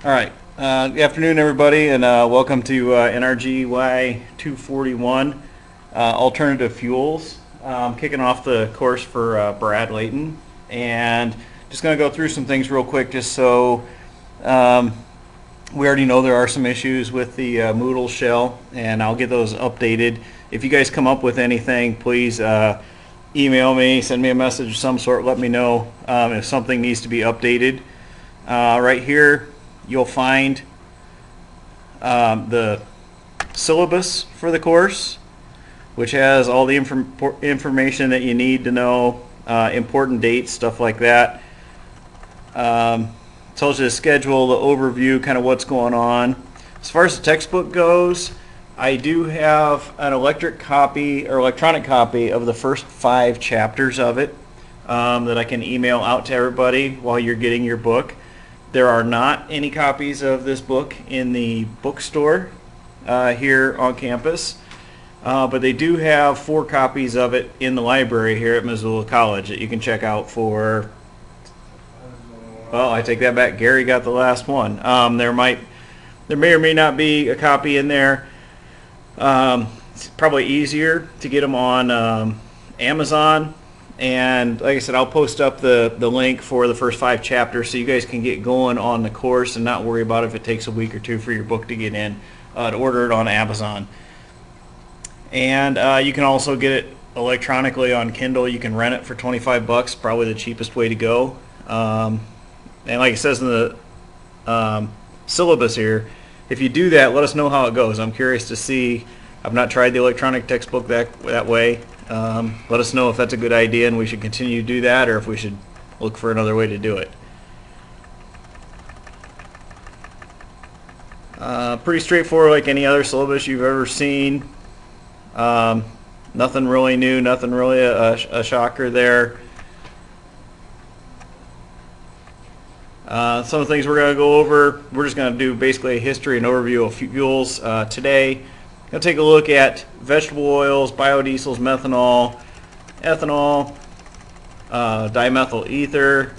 All right. Good afternoon, everybody, and welcome to NRGY 241 Alternative Fuels. Kicking off the course for Brad Layton, and just going to go through some things real quick, just so we already know there are some issues with the Moodle shell, and I'll get those updated. If you guys come up with anything, please email me, send me a message of some sort, let me know if something needs to be updated. Right here, you'll find the syllabus for the course, which has all the information that you need to know, important dates, stuff like that. Tells you the schedule, the overview, kind of what's going on. As far as the textbook goes, I do have an electronic copy of the first 5 chapters of it that I can email out to everybody while you're getting your book. There are not any copies of this book in the bookstore here on campus, but they do have 4 copies of it in the library here at Missoula College that you can check out for. Well, I take that back. Gary got the last one. There may or may not be a copy in there. It's probably easier to get them on Amazon. And like I said, I'll post up the link for the first 5 chapters so you guys can get going on the course and not worry about if it takes a week or 2 for your book to get in, to order it on Amazon. And you can also get it electronically on Kindle. You can rent it for $25, probably the cheapest way to go. And like it says in the syllabus here, if you do that, let us know how it goes. I'm curious to see. I've not tried the electronic textbook that way. Let us know if that's a good idea and we should continue to do that, or if we should look for another way to do it. Pretty straightforward, like any other syllabus you've ever seen. Nothing really new, nothing really a shocker there. Some of the things we're going to go over, we're just going to do basically a history and overview of fuels today. Going to take a look at vegetable oils, biodiesels, methanol, ethanol, dimethyl ether,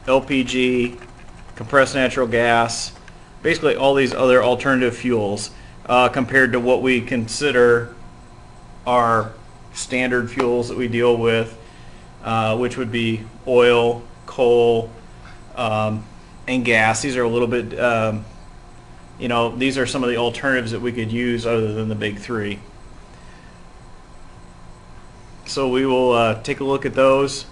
LPG, compressed natural gas, basically all these other alternative fuels compared to what we consider our standard fuels that we deal with, which would be oil, coal, and gas. These are a little bit, these are some of the alternatives that we could use other than the big 3. So we will take a look at those.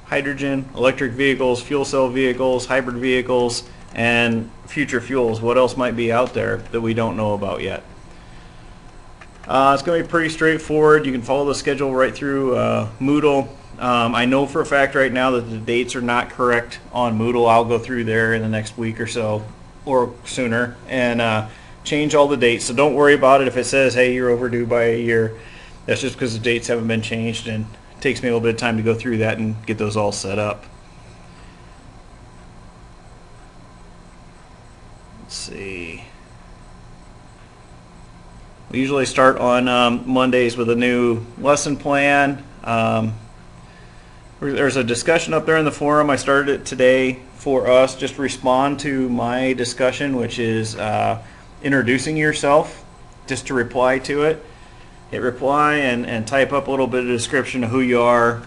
Hydrogen, electric vehicles, fuel cell vehicles, hybrid vehicles, and future fuels. What else might be out there that we don't know about yet? It's going to be pretty straightforward. You can follow the schedule right through Moodle. I know for a fact right now that the dates are not correct on Moodle. I'll go through there in the next week or so, or sooner, and change all the dates. So don't worry about it if it says, hey, you're overdue by a year. That's just because the dates haven't been changed, and it takes me a little bit of time to go through that and get those all set up. Let's see. We usually start on Mondays with a new lesson plan. There's a discussion up there in the forum. I started it today for us. Just respond to my discussion, which is introducing yourself, just to reply to it. Hit reply and type up a little bit of description of who you are,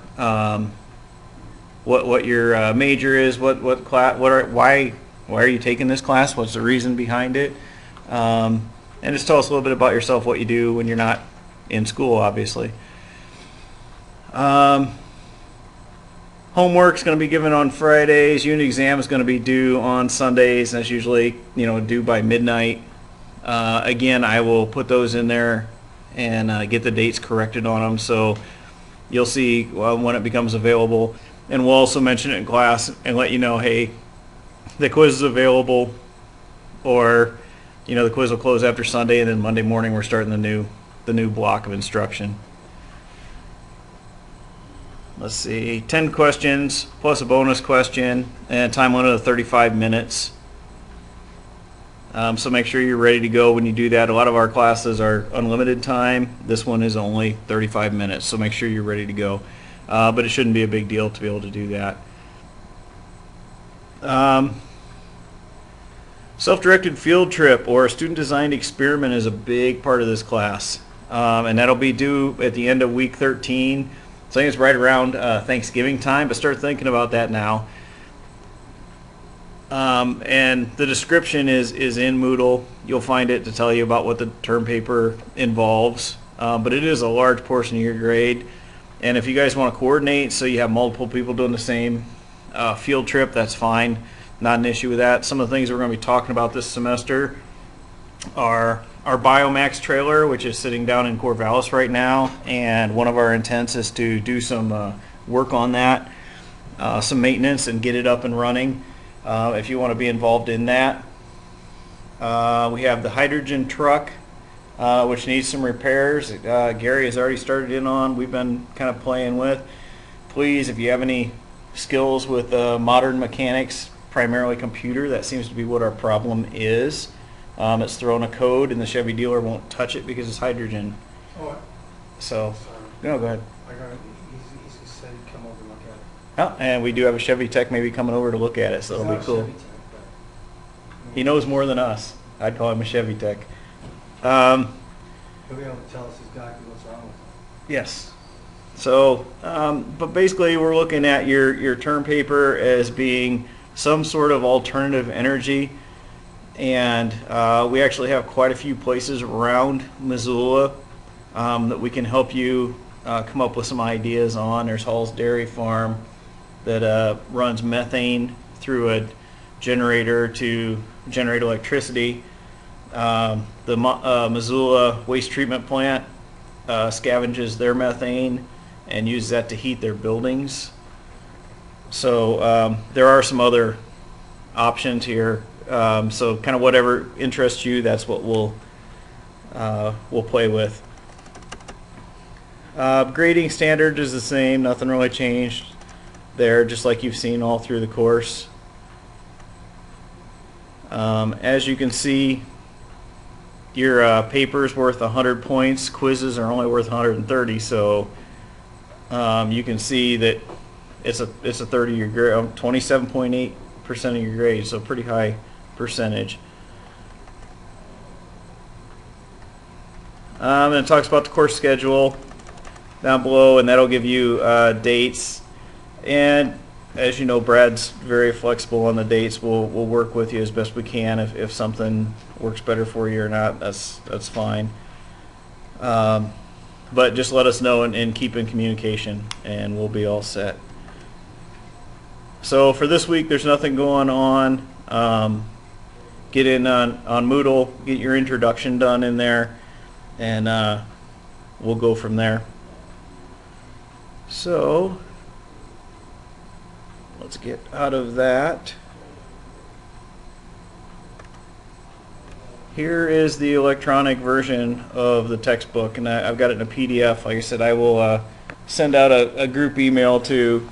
what your major is, what class, why are you taking this class, what's the reason behind it, and just tell us a little bit about yourself, what you do when you're not in school, obviously. Homework's going to be given on Fridays. Unit exam is going to be due on Sundays, and that's usually due by midnight. Again, I will put those in there and get the dates corrected on them, so you'll see when it becomes available. And we'll also mention it in class and let you know, hey, the quiz is available, or the quiz will close after Sunday, and then Monday morning we're starting the new block of instruction. Let's see, 10 questions plus a bonus question, and time limit of 35 minutes. So make sure you're ready to go when you do that. A lot of our classes are unlimited time. This one is only 35 minutes, so make sure you're ready to go. But it shouldn't be a big deal to be able to do that. Self-directed field trip or a student-designed experiment is a big part of this class, and that'll be due at the end of week 13. So I think it's right around Thanksgiving time, but start thinking about that now. And the description is in Moodle. You'll find it to tell you about what the term paper involves, but it is a large portion of your grade. And if you guys want to coordinate so you have multiple people doing the same field trip, that's fine. Not an issue with that. Some of the things we're going to be talking about this semester are our Biomax trailer, which is sitting down in Corvallis right now, and one of our intents is to do some work on that, some maintenance, and get it up and running. If you want to be involved in that. We have the hydrogen truck, which needs some repairs. Gary has already started in on. We've been kind of playing with. Please, if you have any skills with modern mechanics, primarily computer, that seems to be what our problem is. It's throwing a code and the Chevy dealer won't touch it because it's hydrogen. Oh, So, sorry. no, go ahead. I got it. He said he'd come over and look at it. Oh, and we do have a Chevy tech maybe coming over to look at it, so He's it'll not be a cool. Chevy tech, but He knows more than us. I'd call him a Chevy tech. he'll be able to tell us exactly what's wrong with it. Yes. So, but basically we're looking at your term paper as being some sort of alternative energy, and we actually have quite a few places around Missoula that we can help you come up with some ideas on. There's Hall's Dairy Farm that runs methane through a generator to generate electricity. The Missoula Waste Treatment Plant scavenges their methane and uses that to heat their buildings. So there are some other options here. So kind of whatever interests you, that's what we'll play with. Grading standard is the same. Nothing really changed there, just like you've seen all through the course. As you can see, your paper's worth 100 points. Quizzes are only worth 130, so you can see that it's a 30-year grade, 27.8% of your grade, so pretty high percentage. And it talks about the course schedule down below, and that'll give you dates. And as you know, Brad's very flexible on the dates. We'll work with you as best we can. If something works better for you or not, that's fine. But just let us know and keep in communication, and we'll be all set. So for this week, there's nothing going on. Get in on Moodle, get your introduction done in there, and we'll go from there. So let's get out of that. Here is the electronic version of the textbook, and I've got it in a PDF. Like I said, I will send out a group email to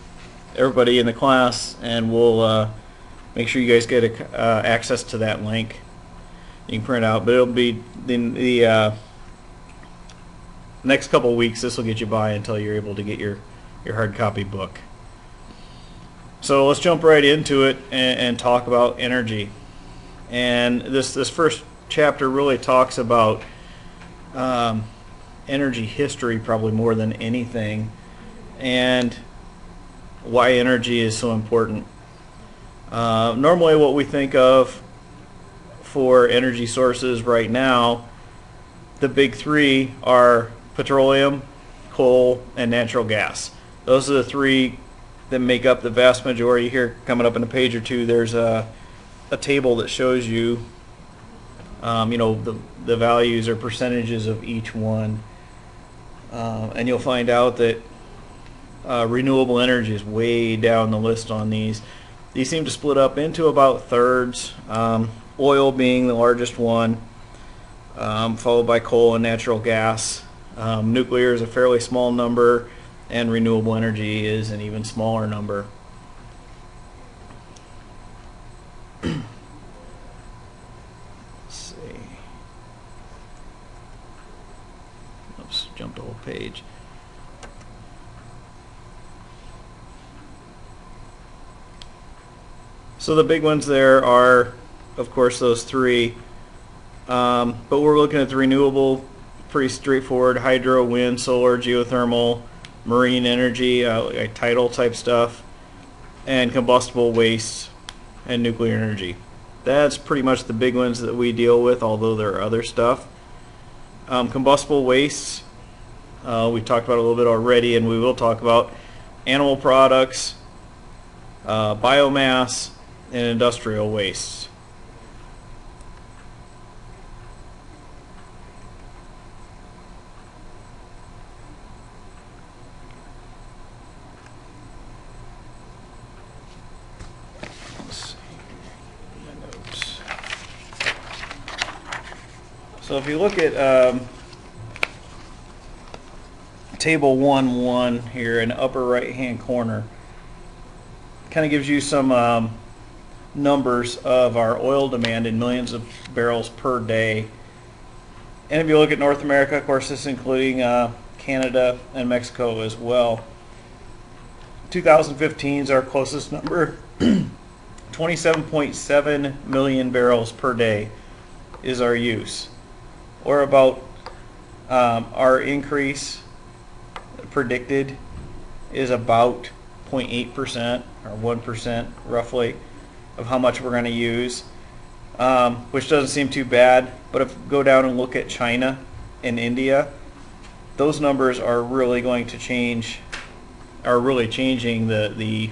everybody in the class, and we'll make sure you guys get access to that link. You can print out, but it'll be in the next couple of weeks. This will get you by until you're able to get your hard copy book. So let's jump right into it and talk about energy. And this first chapter really talks about energy history, probably more than anything, and why energy is so important. Normally what we think of for energy sources right now, the big three are petroleum, coal, and natural gas. Those are the three that make up the vast majority. Here, coming up in a page or two, there's a table that shows you, the values or percentages of each one, and you'll find out that renewable energy is way down the list on these. These seem to split up into about thirds, oil being the largest one, followed by coal and natural gas. Nuclear is a fairly small number, and renewable energy is an even smaller number. Let's see. Oops, jumped a whole page. So the big ones there are of course, those three. But we're looking at the renewable, pretty straightforward: hydro, wind, solar, geothermal, marine energy, like tidal type stuff, and combustible waste and nuclear energy. That's pretty much the big ones that we deal with, although there are other stuff. Combustible wastes, we talked about a little bit already, and we will talk about animal products, biomass, and industrial wastes. So if you look at table 1.1 here in the upper right hand corner, kind of gives you some numbers of our oil demand in millions of barrels per day. And if you look at North America, of course, this is including Canada and Mexico as well. 2015 is our closest number. 27.7 million barrels per day is our use, or about our increase predicted is about 0.8% or 1% roughly of how much we're going to use, which doesn't seem too bad. But if we go down and look at China and India, those numbers are really going to change, are really changing the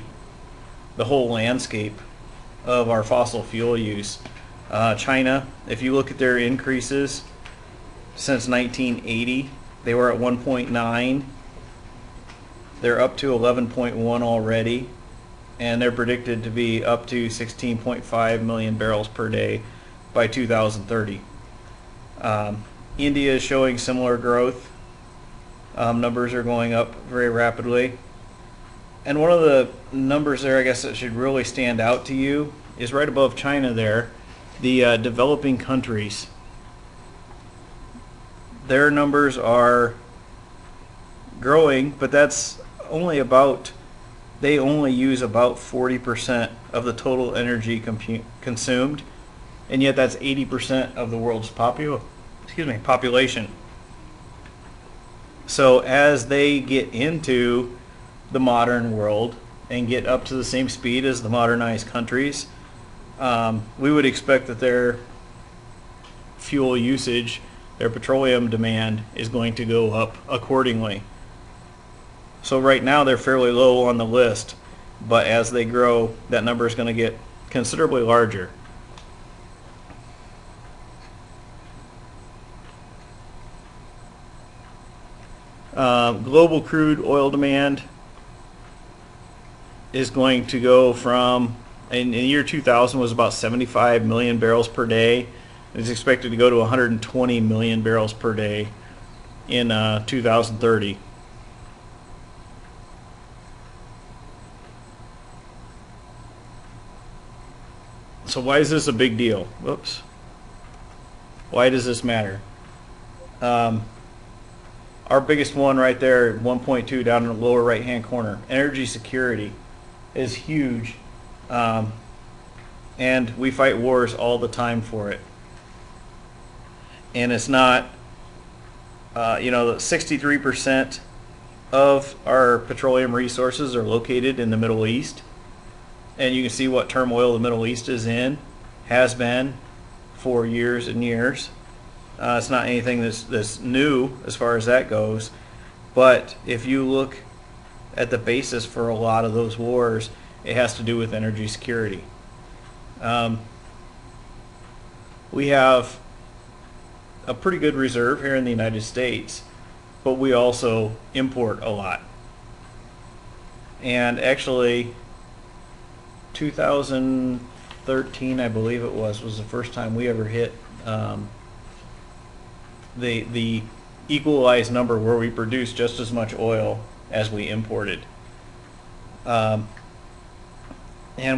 whole landscape of our fossil fuel use. China, if you look at their increases since 1980, they were at 1.9. They're up to 11.1 already, and they're predicted to be up to 16.5 million barrels per day by 2030. India is showing similar growth. Numbers are going up very rapidly. And one of the numbers there, I guess, that should really stand out to you is right above China there, the developing countries. Their numbers are growing, but that's only about, they only use about 40% of the total energy consumed, and yet that's 80% of the world's population. So as they get into the modern world and get up to the same speed as the modernized countries, we would expect that their fuel usage, their petroleum demand, is going to go up accordingly. So right now they're fairly low on the list, but as they grow, that number is going to get considerably larger. Global crude oil demand is going to go from, in the year 2000 was about 75 million barrels per day. It's expected to go to 120 million barrels per day in 2030. So why is this a big deal? Whoops. Why does this matter? Our biggest one right there, 1.2 down in the lower right hand corner, energy security, is huge. And we fight wars all the time for it. And it's not, 63% of our petroleum resources are located in the Middle East. And you can see what turmoil the Middle East is in, has been for years and years. It's not anything that's new as far as that goes. But if you look at the basis for a lot of those wars, it has to do with energy security. We have a pretty good reserve here in the United States, but we also import a lot. And actually, 2013, I believe it was the first time we ever hit the equalized number where we produced just as much oil as we imported. And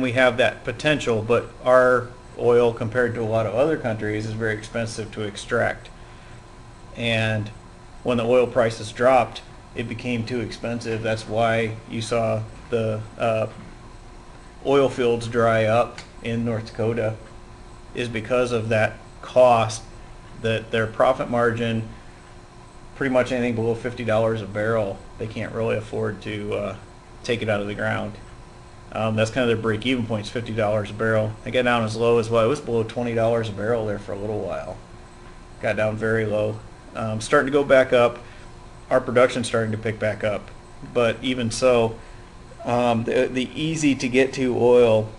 we have that potential, but our oil, compared to a lot of other countries, is very expensive to extract. And when the oil prices dropped, it became too expensive. That's why you saw the oil fields dry up in North Dakota is because of that cost, that their profit margin, pretty much anything below $50 a barrel, they can't really afford to take it out of the ground. That's kind of their break-even point, is $50 a barrel. They got down as low as, well, it was below $20 a barrel there for a little while. Got down very low. Starting to go back up. Our production's starting to pick back up. But even so, the easy to get to oil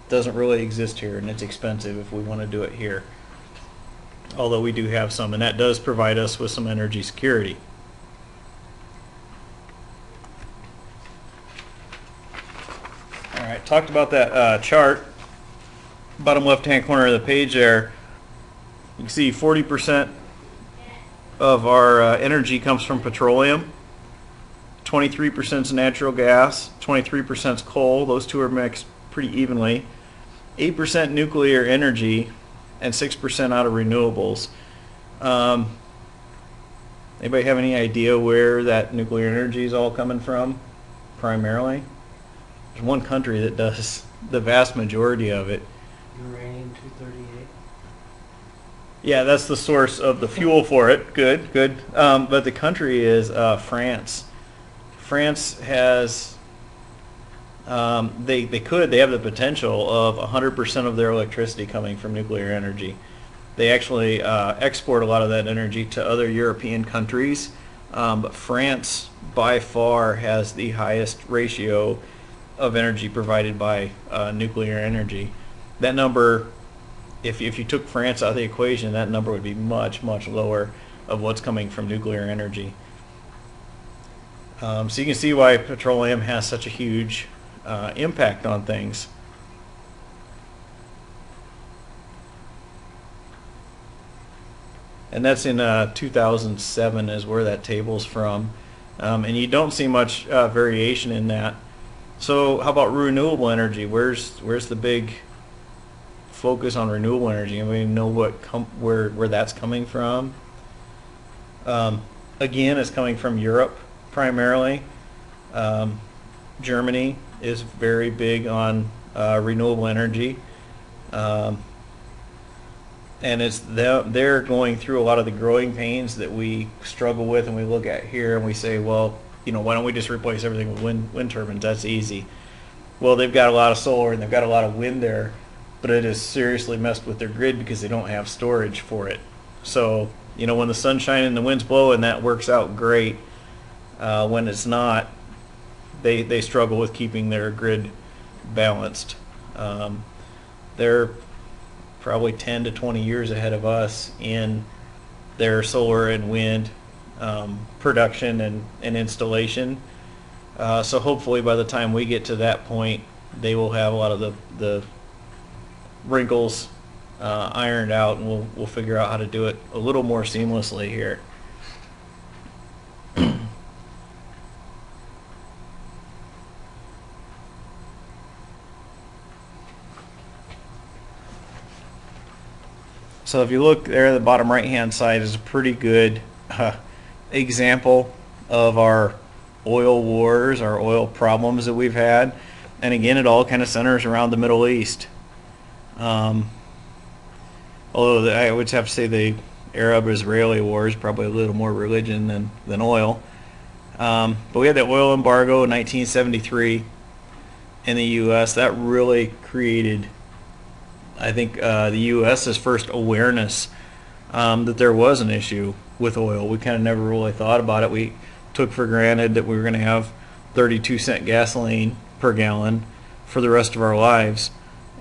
doesn't really exist here, and it's expensive if we want to do it here. Although we do have some, and that does provide us with some energy security. Alright, talked about that chart. Bottom left-hand corner of the page there, you can see 40% of our energy comes from petroleum, 23% is natural gas, 23% is coal. Those two are mixed pretty evenly. 8% nuclear energy, and 6% out of renewables. Anybody have any idea where that nuclear energy is all coming from, primarily? There's one country that does the vast majority of it. Uranium-238. Yeah, that's the source of the fuel for it. Good, good. But the country is France. France has, they have the potential of 100% of their electricity coming from nuclear energy. They actually export a lot of that energy to other European countries, but France by far has the highest ratio of energy provided by nuclear energy. That number, if you took France out of the equation, that number would be much, much lower of what's coming from nuclear energy. So you can see why petroleum has such a huge impact on things. And that's in 2007 is where that table's from. And you don't see much variation in that. So how about renewable energy? Where's the big focus on renewable energy? Anybody know where that's coming from? Again, it's coming from Europe primarily. Germany is very big on renewable energy. And they're going through a lot of the growing pains that we struggle with, and we look at here and we say, well, why don't we just replace everything with wind turbines? That's easy. Well, they've got a lot of solar and they've got a lot of wind there, but it has seriously messed with their grid because they don't have storage for it. So, when the sun's shining and the wind's blowing, that works out great. When it's not, they struggle with keeping their grid balanced. They're probably 10 to 20 years ahead of us in their solar and wind production and installation. So hopefully by the time we get to that point, they will have a lot of the wrinkles ironed out, and we'll figure out how to do it a little more seamlessly here. So if you look there at the bottom right hand side is a pretty good example of our oil wars, our oil problems that we've had. And again, it all kind of centers around the Middle East. Although I would have to say the Arab-Israeli war is probably a little more religion than oil. But we had the oil embargo in 1973 in the U.S. That really created, I think, the U.S.'s first awareness that there was an issue with oil. We kind of never really thought about it. We took for granted that we were going to have 32-cent gasoline per gallon for the rest of our lives.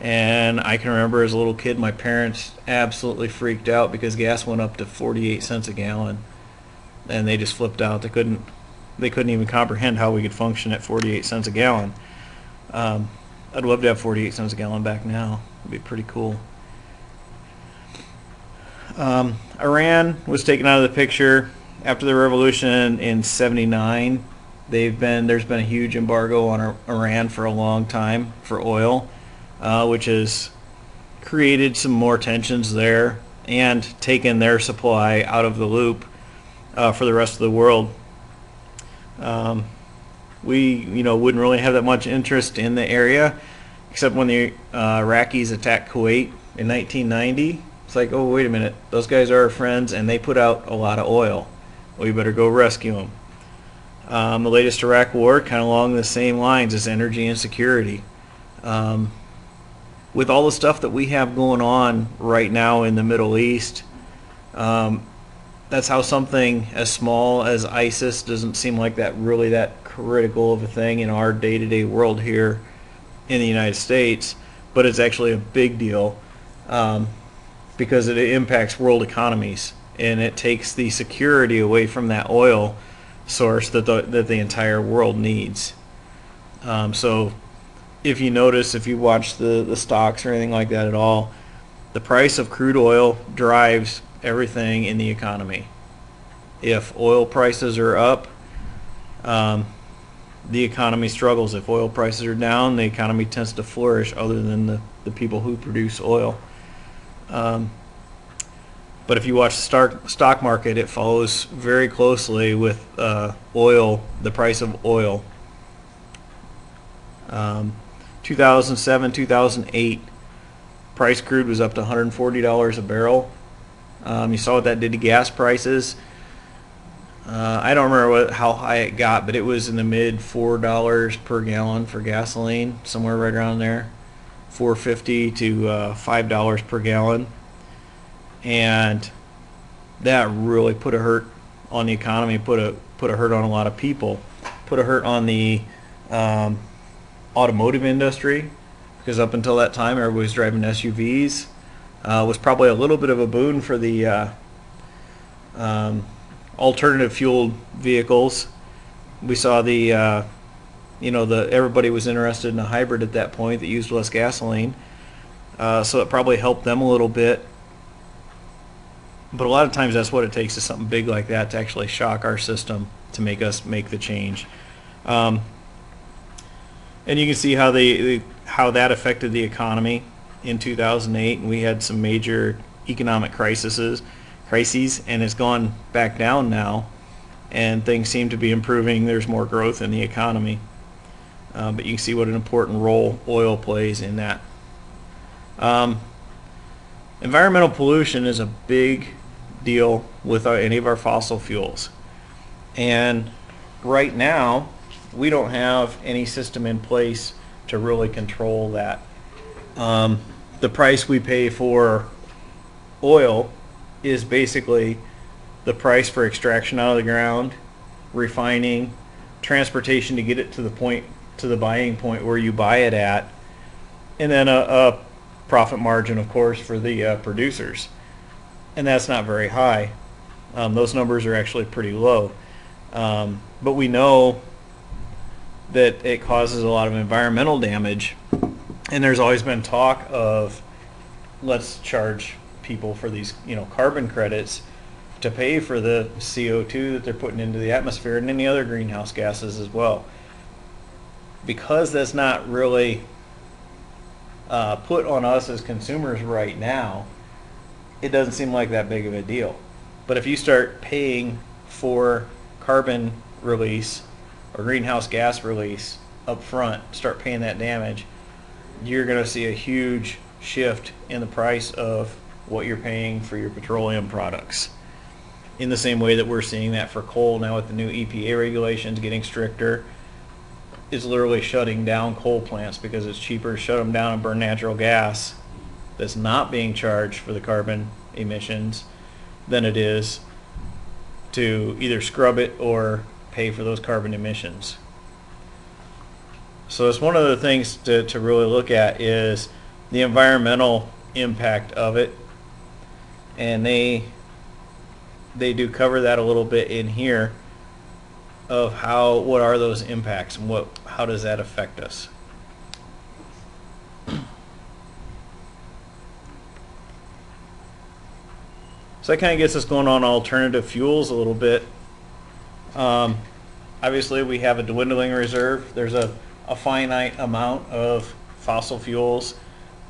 And I can remember as a little kid, my parents absolutely freaked out because gas went up to 48 cents a gallon, and they just flipped out. They couldn't even comprehend how we could function at 48 cents a gallon. I'd love to have 48 cents a gallon back now. It'd be pretty cool. Iran was taken out of the picture after the revolution in '79. There's been a huge embargo on Iran for a long time for oil, which has created some more tensions there and taken their supply out of the loop for the rest of the world. We wouldn't really have that much interest in the area, except when the Iraqis attacked Kuwait in 1990, it's like, oh, wait a minute, those guys are our friends and they put out a lot of oil. We better go rescue them. The latest Iraq war, kind of along the same lines as energy insecurity. With all the stuff that we have going on right now in the Middle East, that's how something as small as ISIS doesn't seem like that really that critical of a thing in our day-to-day world here in the United States, but it's actually a big deal because it impacts world economies and it takes the security away from that oil source that the entire world needs. So if you notice, if you watch the stocks or anything like that at all, the price of crude oil drives everything in the economy. If oil prices are up, the economy struggles. If oil prices are down, the economy tends to flourish, other than the people who produce oil. But if you watch the stock market, it follows very closely with oil, the price of oil. 2007, 2008, price crude was up to $140 a barrel. You saw what that did to gas prices. I don't remember how high it got, but it was in the mid $4 per gallon for gasoline, somewhere right around there, $4.50 to $5 per gallon, and that really put a hurt on the economy, put a hurt on a lot of people, put a hurt on the automotive industry, because up until that time everybody was driving SUVs. Was probably a little bit of a boon for the alternative fueled vehicles. We saw everybody was interested in a hybrid at that point that used less gasoline, so it probably helped them a little bit. But a lot of times that's what it takes, is something big like that to actually shock our system to make us make the change. And you can see how how that affected the economy in 2008, and we had some major economic crises, and it's gone back down now, and things seem to be improving. There's more growth in the economy, but you can see what an important role oil plays in that. Environmental pollution is a big deal with any of our fossil fuels, and right now we don't have any system in place to really control that. The price we pay for oil is basically the price for extraction out of the ground, refining, transportation to get it to the buying point where you buy it at, and then a profit margin, of course, for the producers. And that's not very high. Those numbers are actually pretty low. But we know that it causes a lot of environmental damage, and there's always been talk of, let's charge people for these carbon credits to pay for the CO2 that they're putting into the atmosphere and any other greenhouse gases as well. Because that's not really put on us as consumers right now, it doesn't seem like that big of a deal. But if you start paying for carbon release or greenhouse gas release up front, start paying that damage, you're going to see a huge shift in the price of what you're paying for your petroleum products. In the same way that we're seeing that for coal now, with the new EPA regulations getting stricter, it's literally shutting down coal plants because it's cheaper to shut them down and burn natural gas that's not being charged for the carbon emissions than it is to either scrub it or pay for those carbon emissions. So it's one of the things to really look at is the environmental impact of it, and they do cover that a little bit in here of what are those impacts and how does that affect us. So that kind of gets us going on alternative fuels a little bit. Obviously we have a dwindling reserve. There's a finite amount of fossil fuels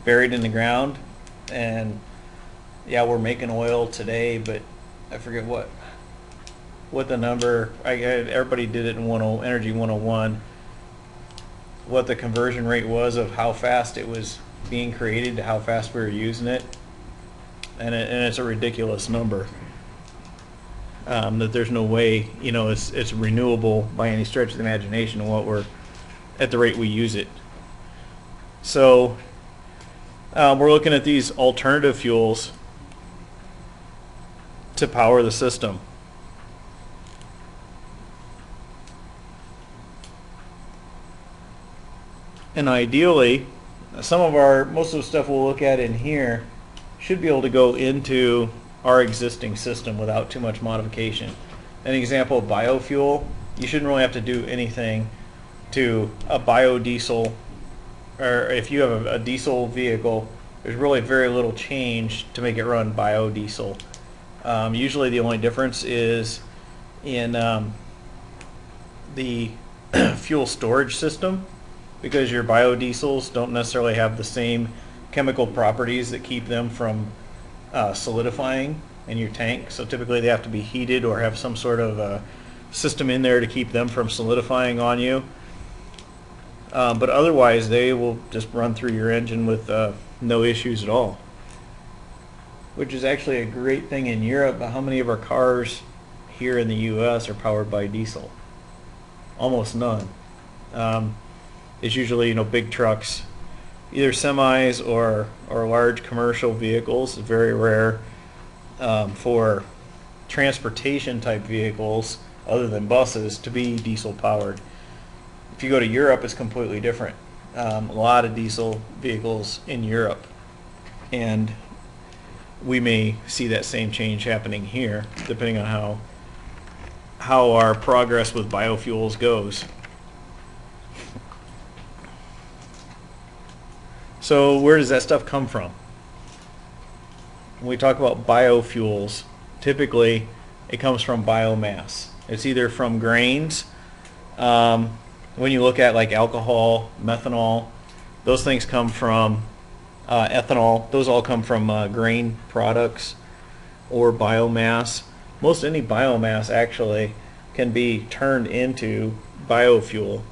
buried in the ground, and yeah, we're making oil today, but I forget what the number, everybody did it in Energy 101, what the conversion rate was of how fast it was being created to how fast we were using it, and it's a ridiculous number. That there's no way, you know, it's renewable by any stretch of the imagination what we're at the rate we use it. So we're looking at these alternative fuels to power the system. And ideally, most of the stuff we'll look at in here should be able to go into our existing system without too much modification. An example of biofuel, you shouldn't really have to do anything to a biodiesel, or if you have a diesel vehicle, there's really very little change to make it run biodiesel. Usually the only difference is in the fuel storage system, because your biodiesels don't necessarily have the same chemical properties that keep them from solidifying in your tank. So typically they have to be heated or have some sort of system in there to keep them from solidifying on you. But otherwise they will just run through your engine with no issues at all. Which is actually a great thing in Europe. How many of our cars here in the US are powered by diesel? Almost none. It's usually, you know, big trucks, either semis or large commercial vehicles. It's very rare for transportation type vehicles other than buses to be diesel powered. If you go to Europe, it's completely different. A lot of diesel vehicles in Europe, and we may see that same change happening here depending on how our progress with biofuels goes. So where does that stuff come from? When we talk about biofuels, typically it comes from biomass. It's either from grains. When you look at like alcohol, methanol, those things come from ethanol. Those all come from grain products or biomass. Most any biomass actually can be turned into biofuel.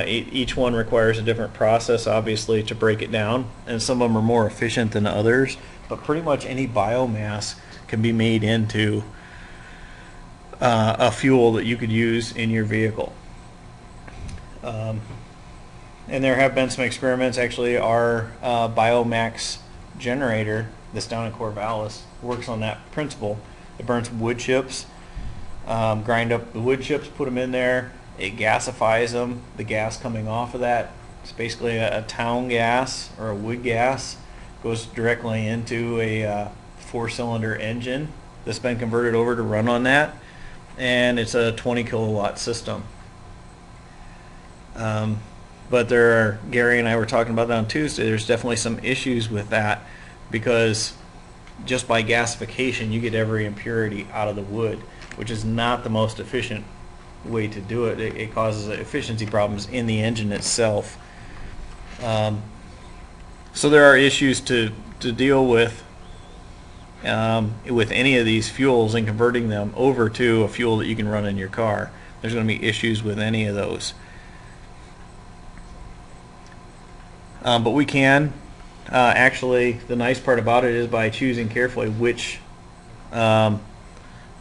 Each one requires a different process, obviously, to break it down, and some of them are more efficient than others, but pretty much any biomass can be made into a fuel that you could use in your vehicle. And there have been some experiments. Actually, our Biomax generator that's down in Corvallis works on that principle. It burns wood chips, grind up the wood chips, put them in there. It gasifies them. The gas coming off of that, it's basically a town gas or a wood gas, goes directly into a 4-cylinder engine that's been converted over to run on that, and it's a 20 kilowatt system. But Gary and I were talking about that on Tuesday, there's definitely some issues with that, because just by gasification you get every impurity out of the wood, which is not the most efficient way to do it. It causes efficiency problems in the engine itself. So there are issues to deal with any of these fuels and converting them over to a fuel that you can run in your car. There's going to be issues with any of those. But we can actually, the nice part about it is by choosing carefully which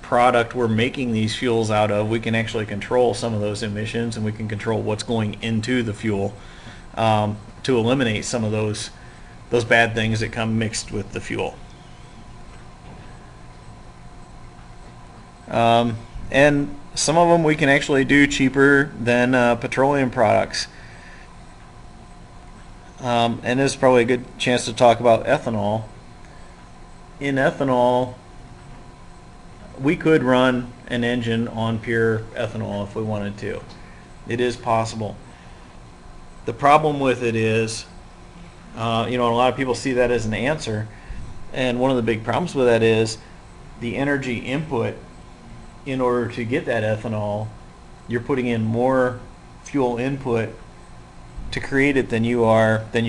product we're making these fuels out of, we can actually control some of those emissions, and we can control what's going into the fuel to eliminate some of those bad things that come mixed with the fuel. And some of them we can actually do cheaper than petroleum products. And this is probably a good chance to talk about ethanol. In ethanol, we could run an engine on pure ethanol if we wanted to. It is possible. The problem with it is, a lot of people see that as an answer, and one of the big problems with that is the energy input. In order to get that ethanol, you're putting in more fuel input to create it than you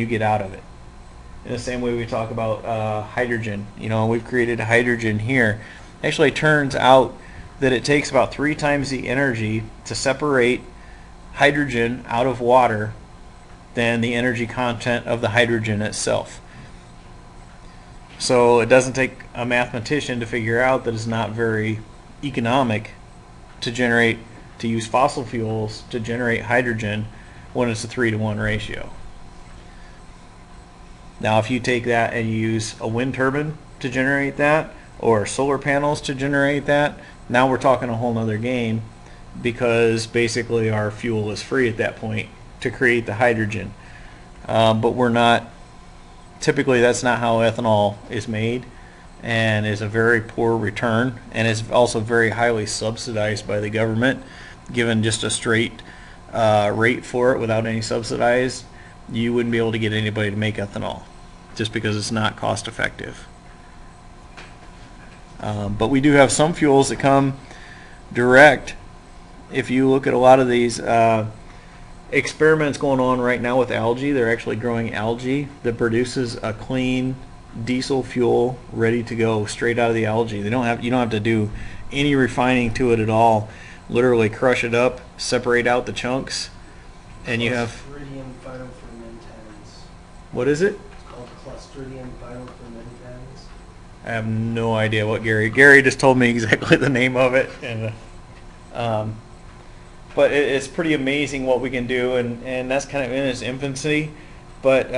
get out of it. In the same way we talk about hydrogen. We've created hydrogen here. Actually, it turns out that it takes about 3 times the energy to separate hydrogen out of water than the energy content of the hydrogen itself. So it doesn't take a mathematician to figure out that it's not very economic to use fossil fuels to generate hydrogen when it's a 3-to-1 ratio. Now if you take that and you use a wind turbine to generate that, or solar panels to generate that, now we're talking a whole nother game, because basically our fuel is free at that point to create the hydrogen. But we're not, typically that's not how ethanol is made, and is a very poor return, and is also very highly subsidized by the government. Given just a straight rate for it without any subsidized, you wouldn't be able to get anybody to make ethanol, just because it's not cost effective. But we do have some fuels that come direct. If you look at a lot of these experiments going on right now with algae, they're actually growing algae that produces a clean diesel fuel ready to go straight out of the algae. You don't have to do any refining to it at all. Literally crush it up, separate out the chunks, and you have. Clostridium phytofermentans. What is it? It's called Clostridium phytofermentans. I have no idea what Gary just told me exactly the name of it, and but it's pretty amazing what we can do, and that's kind of in its infancy, but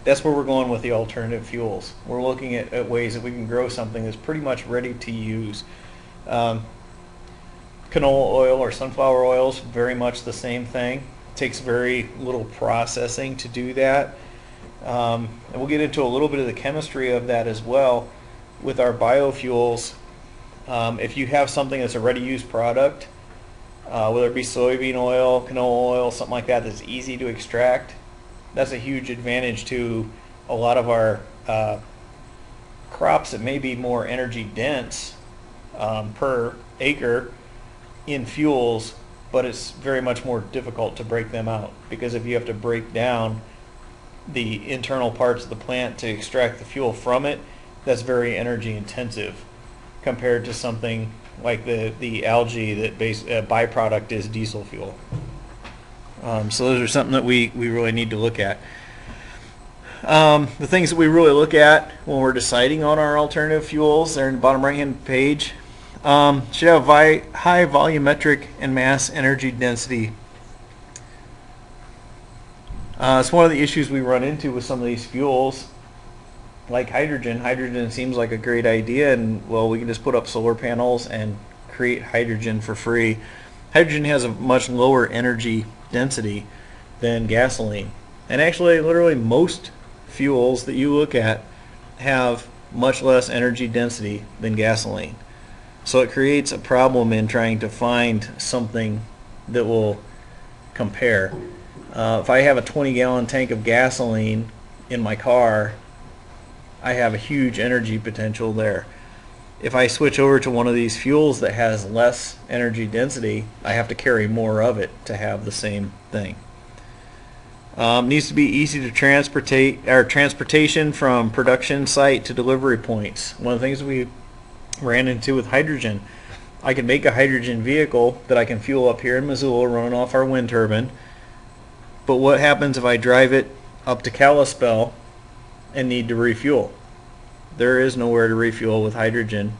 that's where we're going with the alternative fuels. We're looking at ways that we can grow something that's pretty much ready to use. Canola oil or sunflower oil is very much the same thing. It takes very little processing to do that. And we'll get into a little bit of the chemistry of that as well with our biofuels. If you have something that's a ready-use product, whether it be soybean oil, canola oil, something like that that's easy to extract, that's a huge advantage to a lot of our crops that may be more energy dense per acre in fuels, but it's very much more difficult to break them out, because if you have to break down the internal parts of the plant to extract the fuel from it, that's very energy intensive compared to something like the algae that byproduct is diesel fuel. So those are something that we really need to look at. The things that we really look at when we're deciding on our alternative fuels, they're in the bottom right hand page. Should have high volumetric and mass energy density. It's one of the issues we run into with some of these fuels, like hydrogen. Hydrogen seems like a great idea, and well, we can just put up solar panels and create hydrogen for free. Hydrogen has a much lower energy density than gasoline, and actually literally most fuels that you look at have much less energy density than gasoline. So it creates a problem in trying to find something that will compare. If I have a 20-gallon tank of gasoline in my car, I have a huge energy potential there. If I switch over to one of these fuels that has less energy density, I have to carry more of it to have the same thing. Needs to be easy to transportation from production site to delivery points. One of the things we ran into with hydrogen, I can make a hydrogen vehicle that I can fuel up here in Missoula running off our wind turbine, but what happens if I drive it up to Kalispell and need to refuel? There is nowhere to refuel with hydrogen,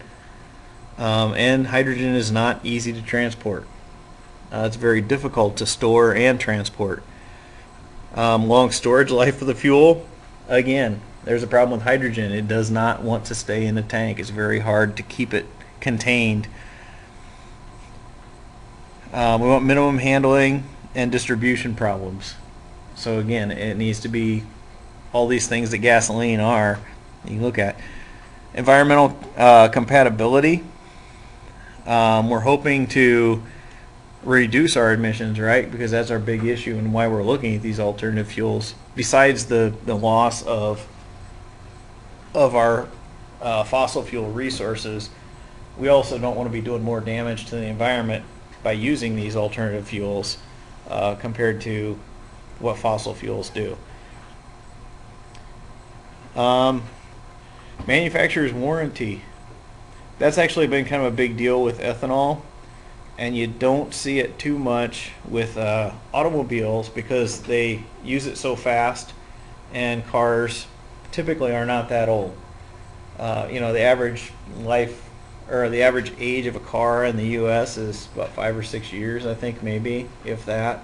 and hydrogen is not easy to transport. It's very difficult to store and transport. Long storage life of the fuel, again, there's a problem with hydrogen. It does not want to stay in a tank. It's very hard to keep it contained. We want minimum handling and distribution problems. So again, it needs to be all these things that gasoline are. You look at environmental compatibility. We're hoping to reduce our emissions, right? Because that's our big issue and why we're looking at these alternative fuels. Besides the loss of our fossil fuel resources, we also don't want to be doing more damage to the environment by using these alternative fuels compared to what fossil fuels do. Manufacturer's warranty. That's actually been kind of a big deal with ethanol. and you don't see it too much with automobiles because they use it so fast, and cars typically are not that old. The average life or the average age of a car in the U.S. is about 5 or 6 years, I think, maybe, if that.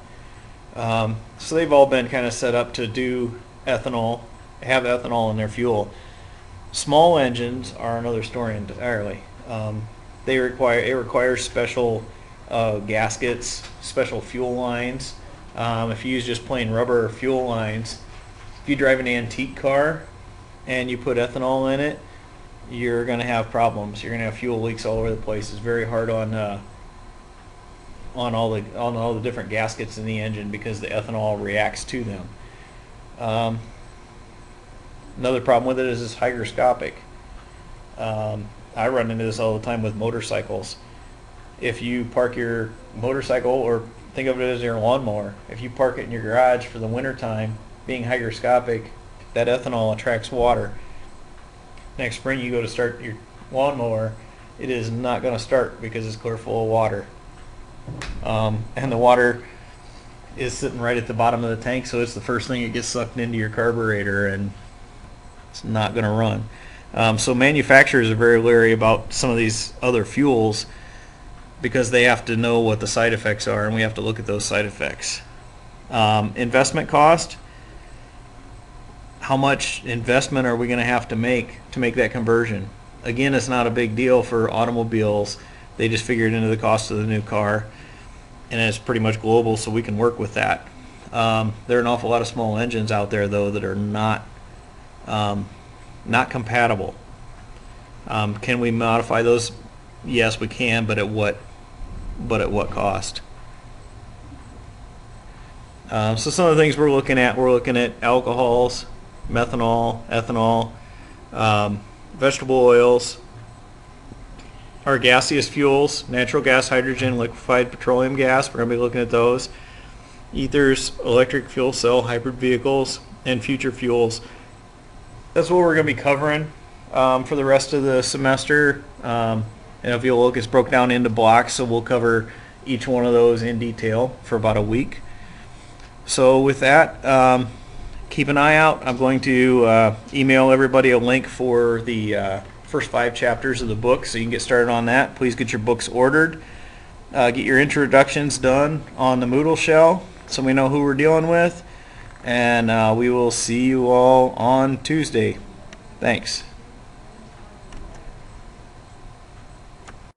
So they've all been kind of set up to do ethanol, have ethanol in their fuel. Small engines are another story entirely. It requires special gaskets, special fuel lines. If you use just plain rubber fuel lines, if you drive an antique car and you put ethanol in it, you're going to have problems. You're going to have fuel leaks all over the place. It's very hard on all the different gaskets in the engine because the ethanol reacts to them. Another problem with it is it's hygroscopic. I run into this all the time with motorcycles. If you park your motorcycle, or think of it as your lawnmower, if you park it in your garage for the winter time, being hygroscopic, that ethanol attracts water. Next spring you go to start your lawnmower, it is not going to start because it's clear full of water. And the water is sitting right at the bottom of the tank, so it's the first thing that gets sucked into your carburetor, and it's not going to run. So manufacturers are very leery about some of these other fuels because they have to know what the side effects are, and we have to look at those side effects. Investment cost. How much investment are we going to have to make that conversion? Again, it's not a big deal for automobiles. They just figure it into the cost of the new car, and it's pretty much global, so we can work with that. There are an awful lot of small engines out there, though, that are not compatible. Can we modify those? Yes, we can, but at what cost? So some of the things we're looking at alcohols, methanol, ethanol, vegetable oils, our gaseous fuels, natural gas, hydrogen, liquefied petroleum gas. We're going to be looking at those. Ethers, electric fuel cell, hybrid vehicles, and future fuels. That's what we're going to be covering for the rest of the semester. And if you'll look, it's broke down into blocks, so we'll cover each one of those in detail for about a week. So with that, keep an eye out. I'm going to email everybody a link for the first 5 chapters of the book, so you can get started on that. Please get your books ordered. Get your introductions done on the Moodle shell so we know who we're dealing with. And we will see you all on Tuesday. Thanks.